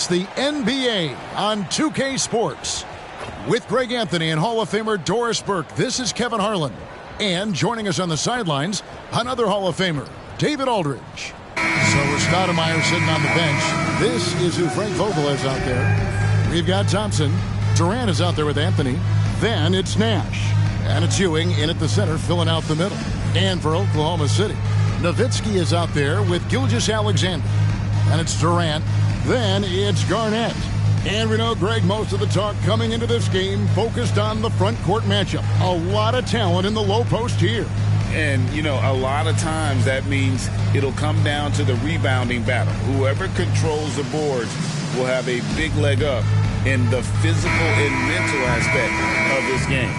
the NBA on 2K Sports. With Greg Anthony and Hall of Famer Doris Burke, this is Kevin Harlan. And joining us on the sidelines, another Hall of Famer, David Aldridge. So with Stoudemire sitting on the bench, this is who Frank Vogel is out there. We've got Thompson. Durant is out there with Anthony. Then it's Nash. And it's Ewing in at the center, filling out the middle. And for Oklahoma City, Nowitzki is out there with Gilgeous-Alexander. And it's Durant. Then it's Garnett. And we know, Greg, most of the talk coming into this game focused on the front court matchup. A lot of talent in the low post here. And, you know, a lot of times that means it'll come down to the rebounding battle. Whoever controls the boards will have a big leg up in the physical and mental aspect of this game.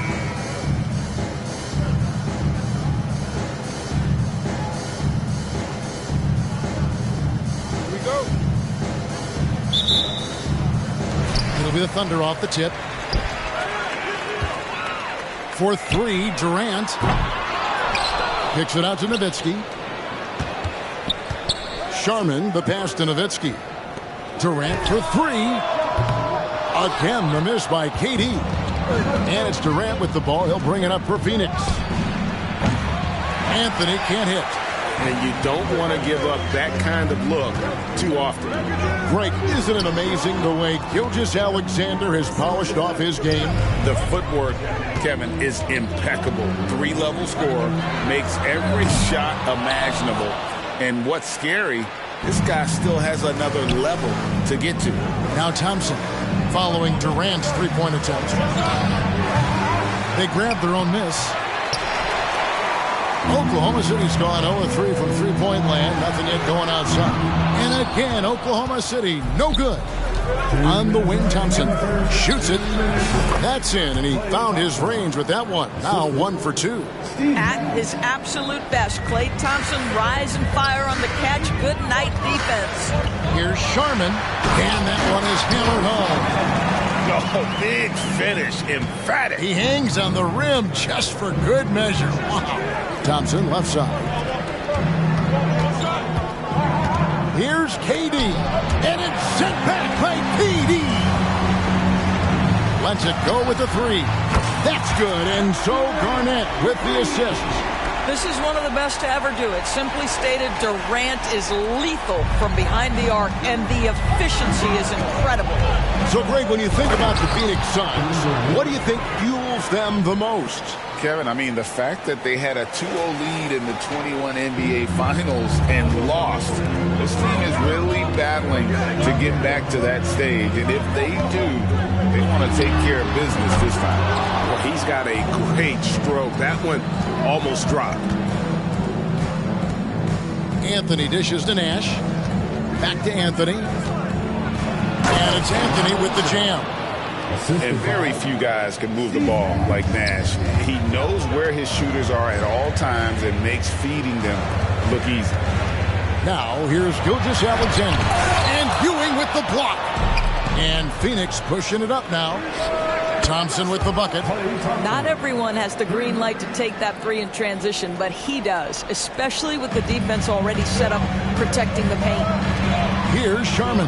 It'll be the Thunder off the tip. For three, Durant. Kicks it out to Nowitzki. Sharman, the pass to Nowitzki. Durant for three. Again, the miss by KD. And it's Durant with the ball. He'll bring it up for Phoenix. Anthony can't hit. And you don't want to give up that kind of look too often. Greg, isn't it amazing the way Gilgeous-Alexander has polished off his game? The footwork, Kevin, is impeccable. Three-level scorer, makes every shot imaginable. And what's scary, this guy still has another level to get to. Now Thompson following Durant's three-point attempt. They grab their own miss. Oklahoma City's gone 0-3 from three-point land. Nothing yet going outside. And again, Oklahoma City, no good. On the wing, Thompson shoots it. That's in, and he found his range with that one. Now 1 for 2. At his absolute best, Klay Thompson rise and fire on the catch. Good night defense. Here's Sharman, and that one is hammered home. Oh, big finish, emphatic. He hangs on the rim just for good measure. Wow. Thompson left side. Here's KD, and it's sent back by KD. Lets it go with the three. That's good, and so Garnett with the assist. This is one of the best to ever do it. Simply stated, Durant is lethal from behind the arc, and the efficiency is incredible. So, Greg, when you think about the Phoenix Suns, what do you think fuels them the most? Kevin, I mean, the fact that they had a 2-0 lead in the 21 NBA Finals and lost, this team is really battling to get back to that stage. And if they do, they want to take care of business this time. Well, he's got a great stroke. That one almost dropped. Anthony dishes to Nash. Back to Anthony. And it's Anthony with the jam. And very few guys can move the ball like Nash. He knows where his shooters are at all times and makes feeding them look easy. Now, here's Gilgeous-Alexander. And Ewing with the block. And Phoenix pushing it up now. Thompson with the bucket. Not everyone has the green light to take that three in transition, but he does, especially with the defense already set up protecting the paint. Here's Sharman.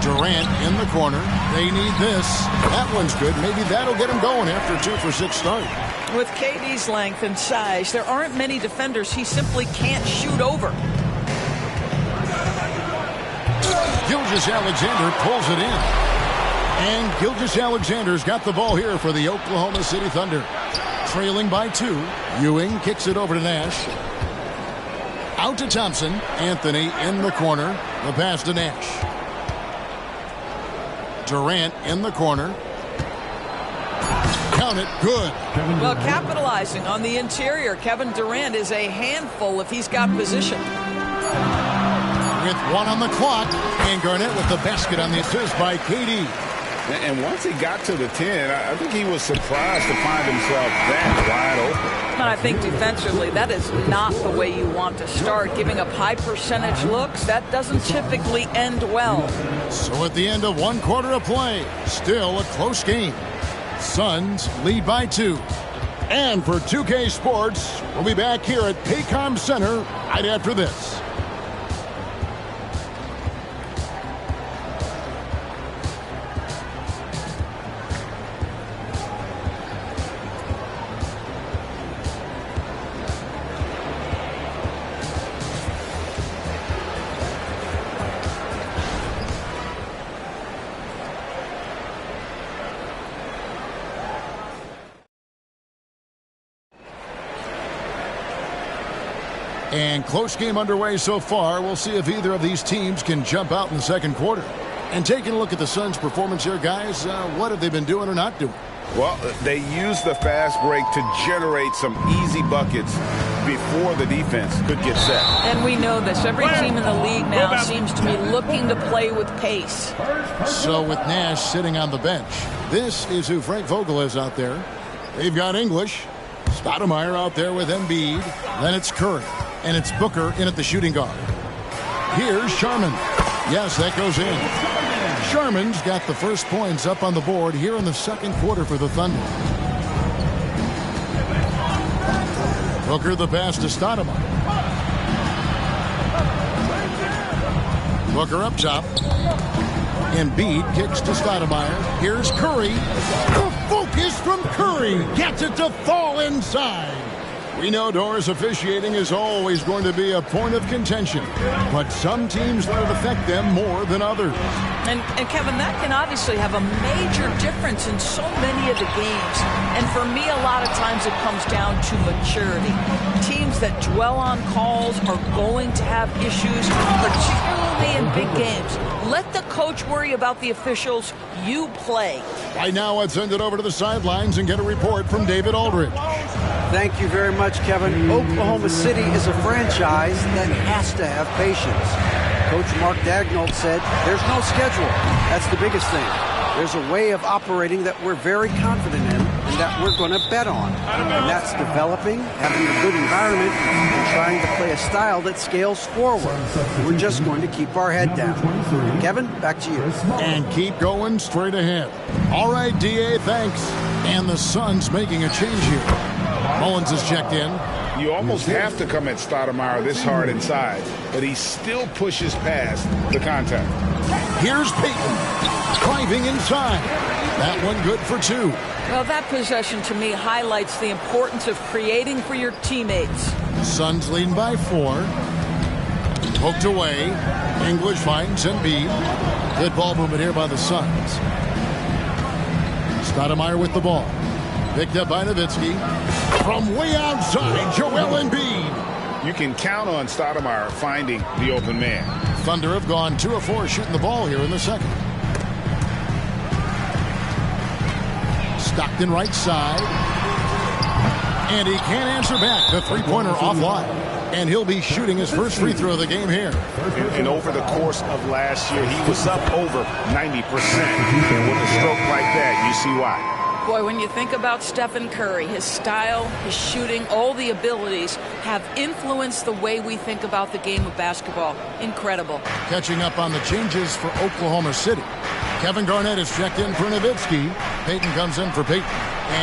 Durant in the corner. They need this. That one's good. Maybe that'll get him going after a 2 for 6 start. With KD's length and size, there aren't many defenders he simply can't shoot over. Gilgeous-Alexander pulls it in. And Gilgeous-Alexander's got the ball here for the Oklahoma City Thunder. Trailing by 2. Ewing kicks it over to Nash. Out to Thompson. Anthony in the corner. The pass to Nash. Durant in the corner. Count it. Good. Well, capitalizing on the interior, Kevin Durant is a handful if he's got position. With 1 on the clock, and Garnett with the basket on the assist by KD. And once he got to the 10, I think he was surprised to find himself that wide open. But I think defensively, that is not the way you want to start. Giving up high percentage looks, that doesn't typically end well. So at the end of 1 quarter of play, still a close game. Suns lead by 2. And for 2K Sports, we'll be back here at Paycom Center right after this. And close game underway so far. We'll see if either of these teams can jump out in the second quarter. And taking a look at the Suns' performance here, guys, what have they been doing or not doing? Well, they used the fast break to generate some easy buckets before the defense could get set. And we know this. Every team in the league now seems to be looking to play with pace. So with Nash sitting on the bench, this is who Frank Vogel is out there. They've got English, Stoudemire out there with Embiid. Then it's Curry, and it's Booker in at the shooting guard. Here's Sharman. Yes, that goes in. Sharman's got the first points up on the board here in the second quarter for the Thunder. Booker the pass to Stoudemire. Booker up top. Embiid kicks to Stoudemire. Here's Curry. The focus from Curry. Gets it to fall inside. We know Doris officiating is always going to be a point of contention, but some teams let it affect them more than others. And Kevin, that can obviously have a major difference in so many of the games. And for me, a lot of times it comes down to maturity. Teams that dwell on calls are going to have issues, particularly in big games. Let the coach worry about the officials. You play. Right now, let's send it over to the sidelines and get a report from David Aldridge. Thank you very much, Kevin. Oklahoma City is a franchise that has to have patience. Coach Mark Daigneault said there's no schedule. That's the biggest thing. There's a way of operating that we're very confident in and that we're going to bet on. And that's developing, having a good environment, and trying to play a style that scales forward. We're just going to keep our head down. Kevin, back to you. And keep going straight ahead. All right, D.A., thanks. And the Suns making a change here. Mullins is checked in. You almost have to come at Stoudemire this hard inside, but he still pushes past the contact. Here's Payton driving inside. That one good for two. Well, that possession to me highlights the importance of creating for your teammates. Suns leading by 4. Poked away. English finds Embiid. Good ball movement here by the Suns. Stoudemire with the ball. Picked up by Nowitzki. From way outside, Joel Embiid. You can count on Stoudemire finding the open man. Thunder have gone 2 of 4 shooting the ball here in the second. Stockton right side. And he can't answer back. The three-pointer offline. And he'll be shooting his first free throw of the game here. And over the course of last year, he was up over 90%. And with a stroke like that, you see why. Boy, when you think about Stephen Curry, his style, his shooting, all the abilities have influenced the way we think about the game of basketball. Incredible. Catching up on the changes for Oklahoma City. Kevin Garnett is checked in for Nowitzki. Payton comes in for Payton.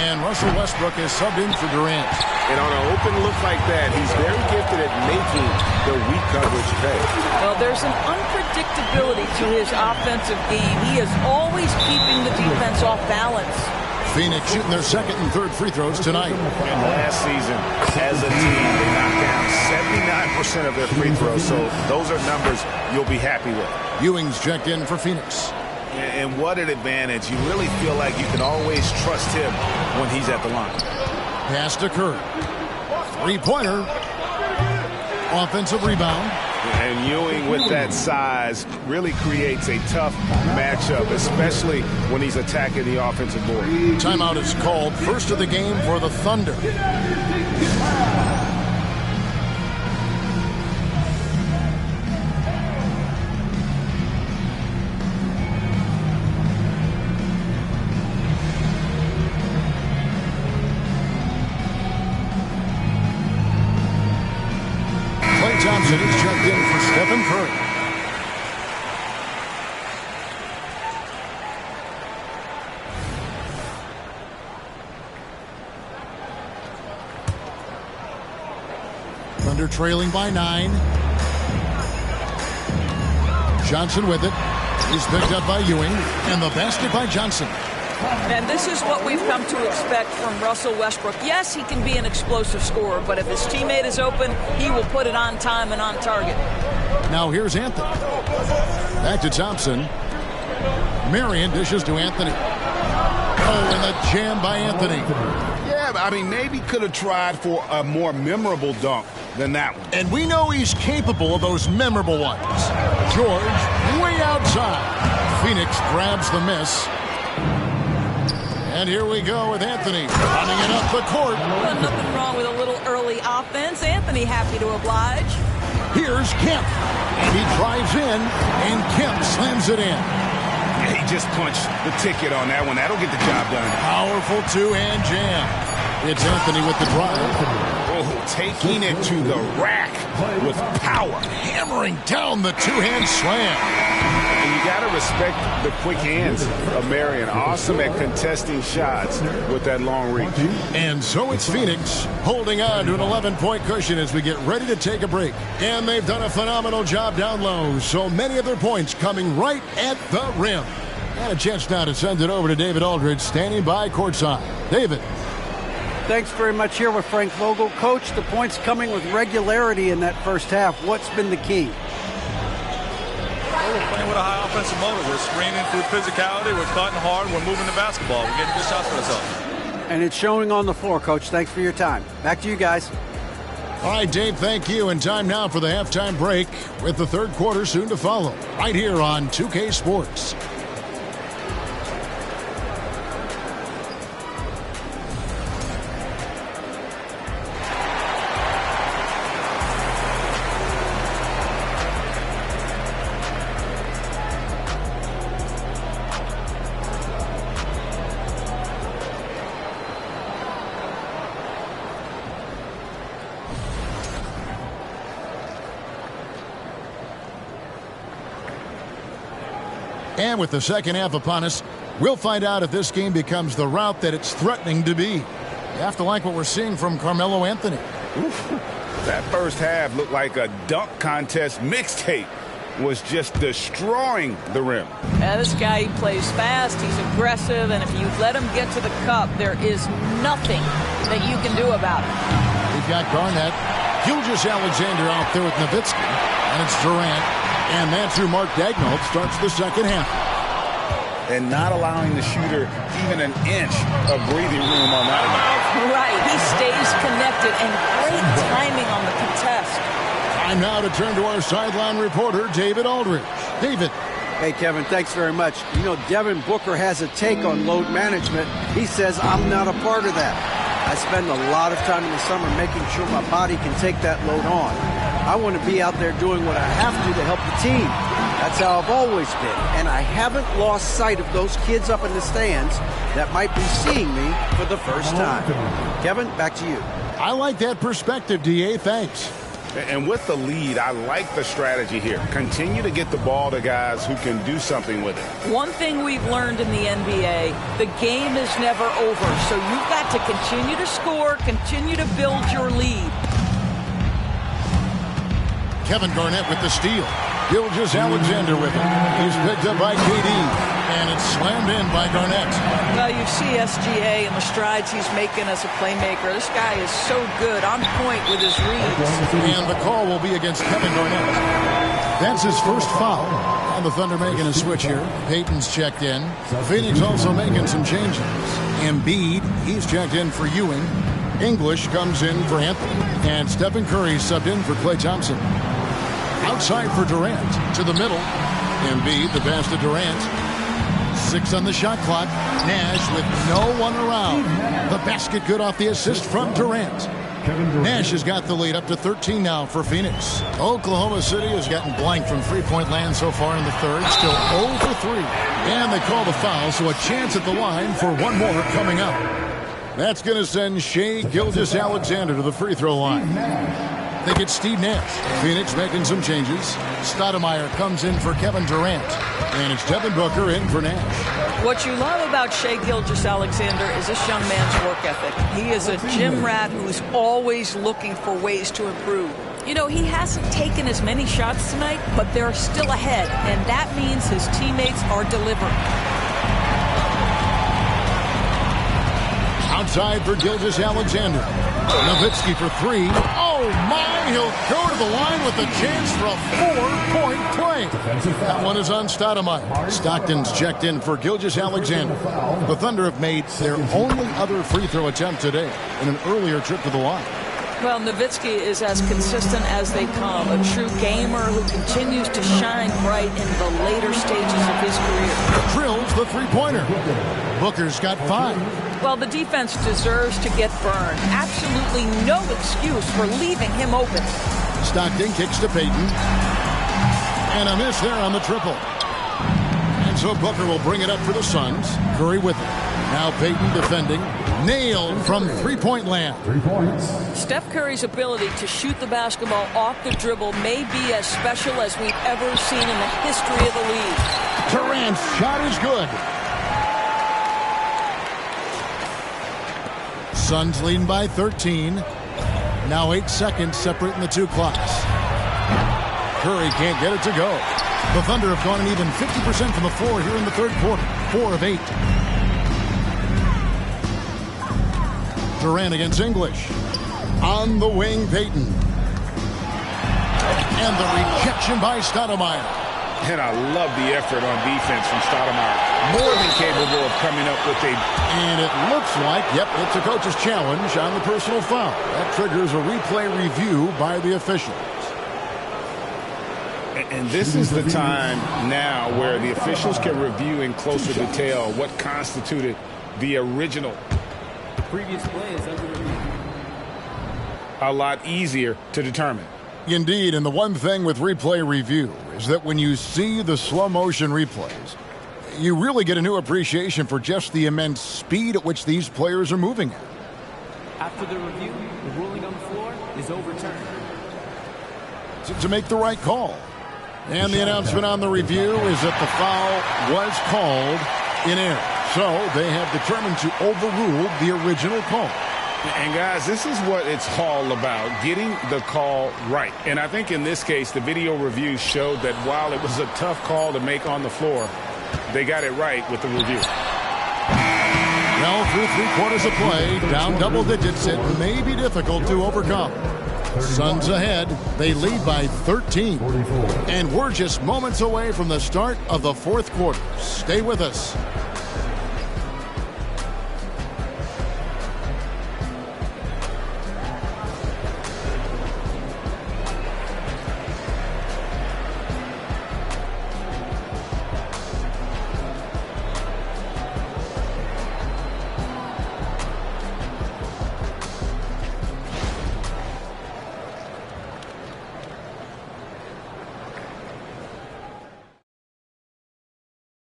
And Russell Westbrook is subbed in for Durant. And on an open look like that, he's very gifted at making the weak coverage pay. Well, there's an unpredictability to his offensive game. He is always keeping the defense off balance. Phoenix shooting their second and third free throws tonight. And last season, as a team, they knocked down 79% of their free throws. So those are numbers you'll be happy with. Ewing's checked in for Phoenix. And what an advantage. You really feel like you can always trust him when he's at the line. Pass to Curry. Three-pointer. Offensive rebound. And Ewing with that size really creates a tough matchup, especially when he's attacking the offensive board. Timeout is called. First of the game for the Thunder. Thompson is checked in for Stephen Curry. Thunder trailing by 9. Johnson with it. He's picked up by Ewing. And the basket by Johnson. And this is what we've come to expect from Russell Westbrook. Yes, he can be an explosive scorer, but if his teammate is open, he will put it on time and on target. Now here's Anthony. Back to Thompson. Marion dishes to Anthony. Oh, and the jam by Anthony. Yeah, I mean, maybe could have tried for a more memorable dunk than that one. And we know he's capable of those memorable ones. George, way outside. Phoenix grabs the miss. And here we go with Anthony running it up the court. Well, nothing wrong with a little early offense. Anthony happy to oblige. Here's Kemp. And he drives in, and Kemp slams it in. He just punched the ticket on that one. That'll get the job done. Powerful two-hand jam. It's Anthony with the drive. Oh, taking it to the rack with power. Hammering down the two-hand slam. And you got to respect the quick hands of Marion. Awesome at contesting shots with that long reach. And so it's Phoenix holding on to an 11-point cushion as we get ready to take a break. And they've done a phenomenal job down low. So many of their points coming right at the rim. And a chance now to send it over to David Aldridge standing by courtside. David. Thanks very much here with Frank Vogel. Coach, the points coming with regularity in that first half. What's been the key? Well, we're playing with a high offensive motor. We're screening through physicality. We're cutting hard. We're moving the basketball. We're getting good shots for ourselves. And it's showing on the floor, Coach. Thanks for your time. Back to you guys. All right, Dave, thank you. And time now for the halftime break with the third quarter soon to follow. Right here on 2K Sports. And with the second half upon us, we'll find out if this game becomes the route that it's threatening to be. You have to like what we're seeing from Carmelo Anthony. Oof. That first half looked like a dunk contest mixtape. Was just destroying the rim. This guy, he plays fast, he's aggressive, and if you let him get to the cup, there is nothing that you can do about it. We've got Garnett, Gilgeous-Alexander out there with Nowitzki, and it's Durant. And that's who Mark Daigneault starts the second half. And not allowing the shooter even an inch of breathing room on that. Right, he stays connected, and great timing on the contest. Time now to turn to our sideline reporter, David Aldridge. David. Hey, Kevin, thanks very much. You know, Devin Booker has a take on load management. He says, I'm not a part of that. I spend a lot of time in the summer making sure my body can take that load on. I want to be out there doing what I have to help the team. That's how I've always been. And I haven't lost sight of those kids up in the stands that might be seeing me for the first time. Kevin, back to you. I like that perspective, D.A. Thanks. And with the lead, I like the strategy here. Continue to get the ball to guys who can do something with it. One thing we've learned in the NBA, the game is never over. So you've got to continue to score, continue to build your lead. Kevin Garnett with the steal. Gilgeous-Alexander with it. He's picked up by KD. And it's slammed in by Garnett. Well, you see SGA and the strides he's making as a playmaker. This guy is so good, on point with his reads. And the call will be against Kevin Garnett. That's his first foul. And the Thunder making a switch here. Payton's checked in. Phoenix also making some changes. Embiid, he's checked in for Ewing. English comes in for Anthony. And Stephen Curry subbed in for Klay Thompson. Outside for Durant. To the middle. Embiid, the pass to Durant. 6 on the shot clock. Nash with no one around. The basket good off the assist from Durant. Nash has got the lead up to 13 now for Phoenix. Oklahoma City has gotten blank from three-point land so far in the third. Still 0 for 3. And they call the foul, so a chance at the line for one more coming up. That's going to send Shai Gilgeous-Alexander to the free throw line. They get Steve Nash. Phoenix making some changes. Stoudemire comes in for Kevin Durant. And it's Devin Booker in for Nash. What you love about Shai Gilgeous-Alexander is this young man's work ethic. He is a gym rat who's always looking for ways to improve. You know, he hasn't taken as many shots tonight, but they're still ahead. And that means his teammates are delivering. Outside for Gilgeous-Alexander. Nowitzki for 3. Oh, my! He'll go to the line with a chance for a 4-point play. That one is on Stoudemire. Stockton's checked in for Gilgeous-Alexander. The Thunder have made their only other free throw attempt today in an earlier trip to the line. Well, Nowitzki is as consistent as they come, a true gamer who continues to shine bright in the later stages of his career. Drills the three-pointer. Booker's got 5. Well, the defense deserves to get burned. Absolutely no excuse for leaving him open. Stockton kicks to Payton. And a miss there on the triple. And so Booker will bring it up for the Suns. Curry with it. Now Payton defending. Nailed from three-point land. 3 points. Steph Curry's ability to shoot the basketball off the dribble may be as special as we've ever seen in the history of the league. Durant's shot is good. Suns leading by 13. Now 8 seconds separating the two clocks. Curry can't get it to go. The Thunder have gone an even 50% from the floor here in the third quarter. 4 of 8. Durant against English. On the wing, Payton. And the rejection by Stoudemire. And I love the effort on defense from Stoudemire. More than capable of coming up with a... And it looks like, yep, it's a coach's challenge on the personal foul. That triggers a replay review by the officials. And this is the time now where the officials can review in closer detail what constituted the original. Previous play is under review. A lot easier to determine. Indeed, and the one thing with replay review is that when you see the slow motion replays, you really get a new appreciation for just the immense speed at which these players are moving at. After the review, the ruling on the floor is overturned. To make the right call. And the announcement on the review is that the foul was called in error. So they have determined to overrule the original call. And guys, this is what it's all about, getting the call right. And I think in this case, the video review showed that while it was a tough call to make on the floor, they got it right with the review. Well, through 3 quarters of play, down double digits, it may be difficult to overcome. Suns ahead. They lead by 13. And we're just moments away from the start of the fourth quarter. Stay with us.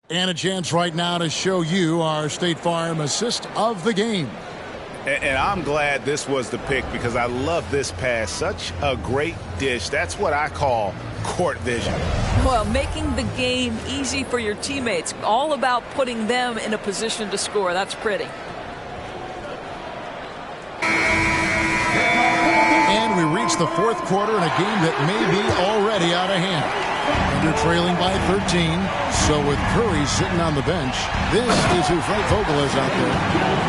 And a chance right now to show you our State Farm assist of the game. And I'm glad this was the pick because I love this pass. Such a great dish. That's what I call court vision. Well, making the game easy for your teammates. All about putting them in a position to score. That's pretty. And we reach the fourth quarter in a game that may be already out of hand. They're trailing by 13. So with Curry sitting on the bench, this is who Frank Vogel is out there.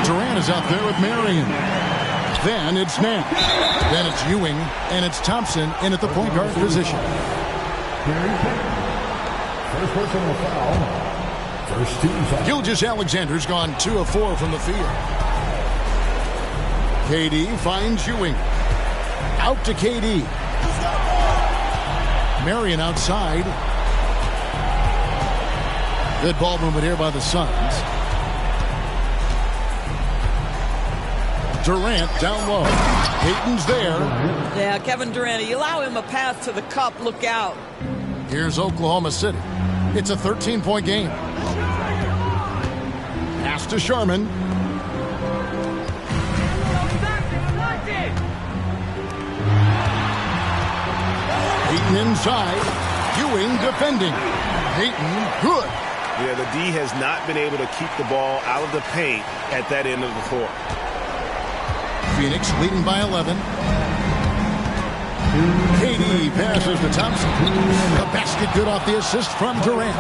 Durant is out there with Marion. Then it's Nash. Then it's Ewing. And it's Thompson in at the point guard position. First personal foul. First team foul. Gilgeous-Alexander's gone 2 of 4 from the field. KD finds Ewing. Out to KD. Marion outside. Good ball movement here by the Suns. Durant down low. Payton's there. Yeah, Kevin Durant, you allow him a path to the cup, look out. Here's Oklahoma City. It's a 13-point game. Pass to Sharman. Payton inside. Ewing defending. Payton good. Yeah, the D has not been able to keep the ball out of the paint at that end of the floor. Phoenix leading by 11. KD passes to Thompson. The basket good off the assist from Durant.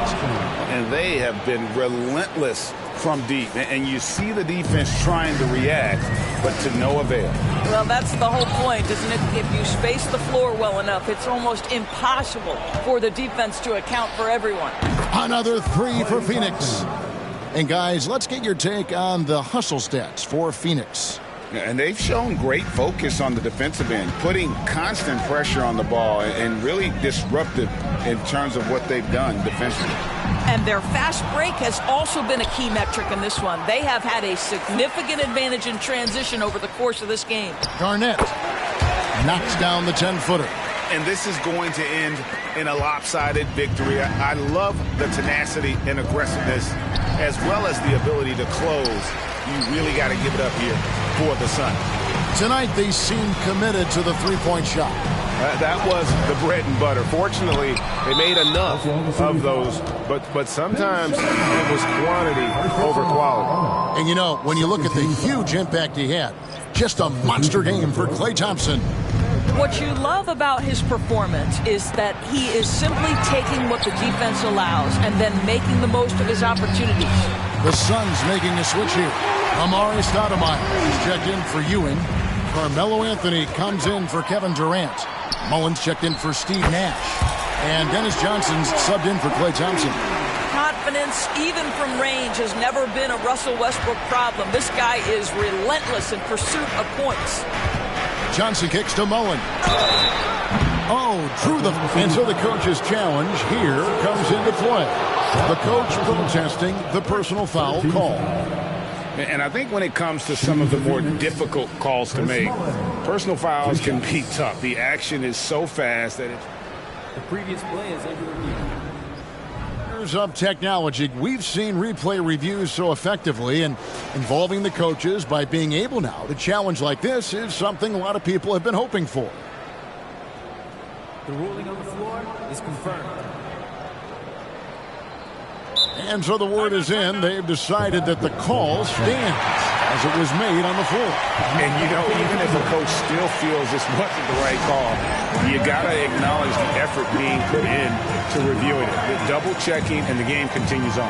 And they have been relentless from deep. And you see the defense trying to react, but to no avail. Well, that's the whole point, isn't it? If you space the floor well enough, it's almost impossible for the defense to account for everyone. Another 3 for Phoenix. And guys, let's get your take on the hustle stats for Phoenix. And they've shown great focus on the defensive end, putting constant pressure on the ball and really disruptive in terms of what they've done defensively. And their fast break has also been a key metric in this one. They have had a significant advantage in transition over the course of this game. Garnett knocks down the 10-footer. And this is going to end in a lopsided victory. I love the tenacity and aggressiveness as well as the ability to close. You really got to give it up here for the Sun. Tonight they seem committed to the three-point shot. That was the bread and butter. Fortunately, they made enough of those, but sometimes it was quantity over quality. And you know, when you look at the huge impact he had, just a monster game for Klay Thompson. What you love about his performance is that he is simply taking what the defense allows and then making the most of his opportunities. The Suns making a switch here. Amari Stoudemire is checked in for Ewing. Carmelo Anthony comes in for Kevin Durant. Mullins checked in for Steve Nash. And Dennis Johnson's subbed in for Klay Thompson. Confidence, even from range, has never been a Russell Westbrook problem. This guy is relentless in pursuit of points. Johnson kicks to Mullen. Oh, drew the... And so the coach's challenge here comes into play. The coach protesting the personal foul call. And I think when it comes to some of the more difficult calls to make, personal fouls can be tough. The action is so fast that it's... The previous play is under review. Of technology, we've seen replay reviews so effectively, and involving the coaches by being able now to challenge like this is something a lot of people have been hoping for. The ruling on the floor is confirmed. And so the word is in. They've decided that the call stands as it was made on the floor. And, you know, even if a coach still feels this wasn't the right call, you got to acknowledge the effort being put in to reviewing it. The double checking, and the game continues on.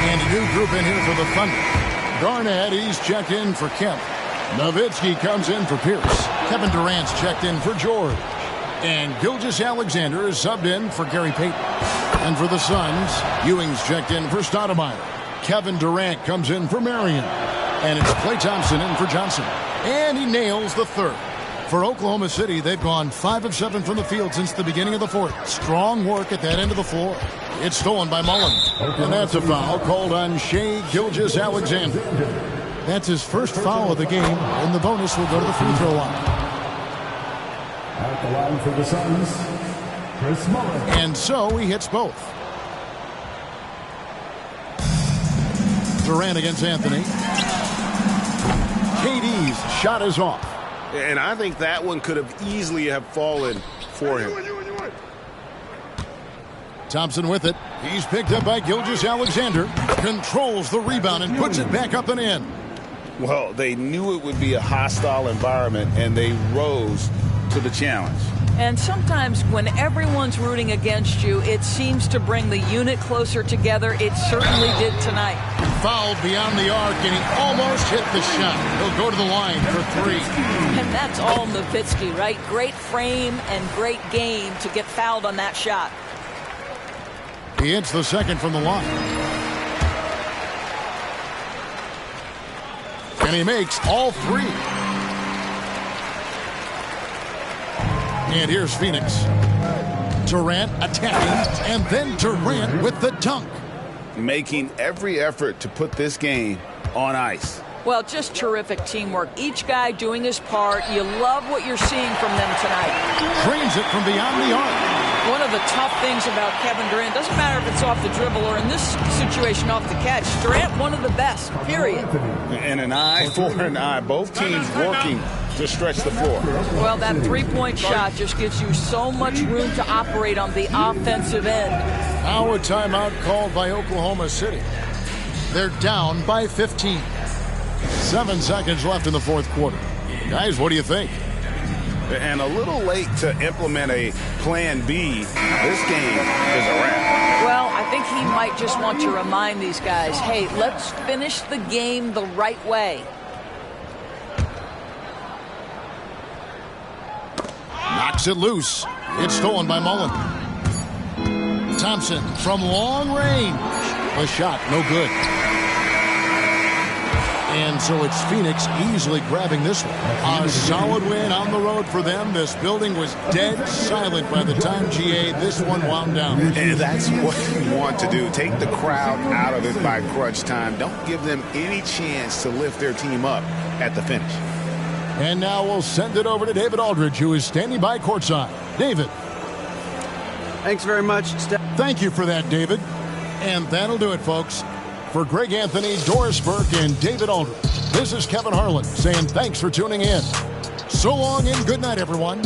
And a new group in here for the Thunder. Garnett, he's checked in for Kemp. Nowitzki comes in for Pierce. Kevin Durant's checked in for George. And Gilgeous-Alexander is subbed in for Gary Payton. And for the Suns, Ewing's checked in for Stoudemire. Kevin Durant comes in for Marion. And it's Klay Thompson in for Johnson. And he nails the third. For Oklahoma City, they've gone 5 of 7 from the field since the beginning of the fourth. Strong work at that end of the floor. It's stolen by Mullen. And that's a foul called on Shai Gilgeous-Alexander. That's his first foul of the game, and the bonus will go to the free throw line. At the line for the Suns, Chris Mullen. And so he hits both. Durant against Anthony. KD's shot is off. And I think that one could have easily have fallen for him. Thompson with it. He's picked up by Gilgeous-Alexander. Controls the rebound and puts it back up and in. Well, they knew it would be a hostile environment, and they rose to the challenge. And sometimes when everyone's rooting against you, it seems to bring the unit closer together. It certainly did tonight. Fouled beyond the arc, and he almost hit the shot. He'll go to the line for 3. And that's all Nowitzki, right? Great frame and great game to get fouled on that shot. He hits the second from the line. And he makes all 3. And here's Phoenix. Durant attacking, and then Durant with the dunk. Making every effort to put this game on ice. Well, just terrific teamwork. Each guy doing his part. You love what you're seeing from them tonight. Drains it from beyond the arc. One of the tough things about Kevin Durant, doesn't matter if it's off the dribble or in this situation off the catch, Durant one of the best, period. And an eye for an eye. Both teams working to stretch the floor. Well, that three-point shot just gives you so much room to operate on the offensive end. Now a timeout called by Oklahoma City. They're down by 15. 7 seconds left in the fourth quarter. Guys, what do you think? And a little late to implement a plan B. This game is a wrap. Well, I think he might just want to remind these guys, hey, let's finish the game the right way. Knocks it loose. It's stolen by Mullen. Thompson from long range. A shot, no good. And so it's Phoenix easily grabbing this one. A solid win on the road for them. This building was dead silent by the time, GA, this one wound down. And that's what you want to do. Take the crowd out of it by crunch time. Don't give them any chance to lift their team up at the finish. And now we'll send it over to David Aldridge, who is standing by courtside. David. Thanks very much, Steph. Thank you for that, David. And that'll do it, folks. For Greg Anthony, Doris Burke, and David Aldridge, this is Kevin Harlan saying thanks for tuning in. So long and good night, everyone.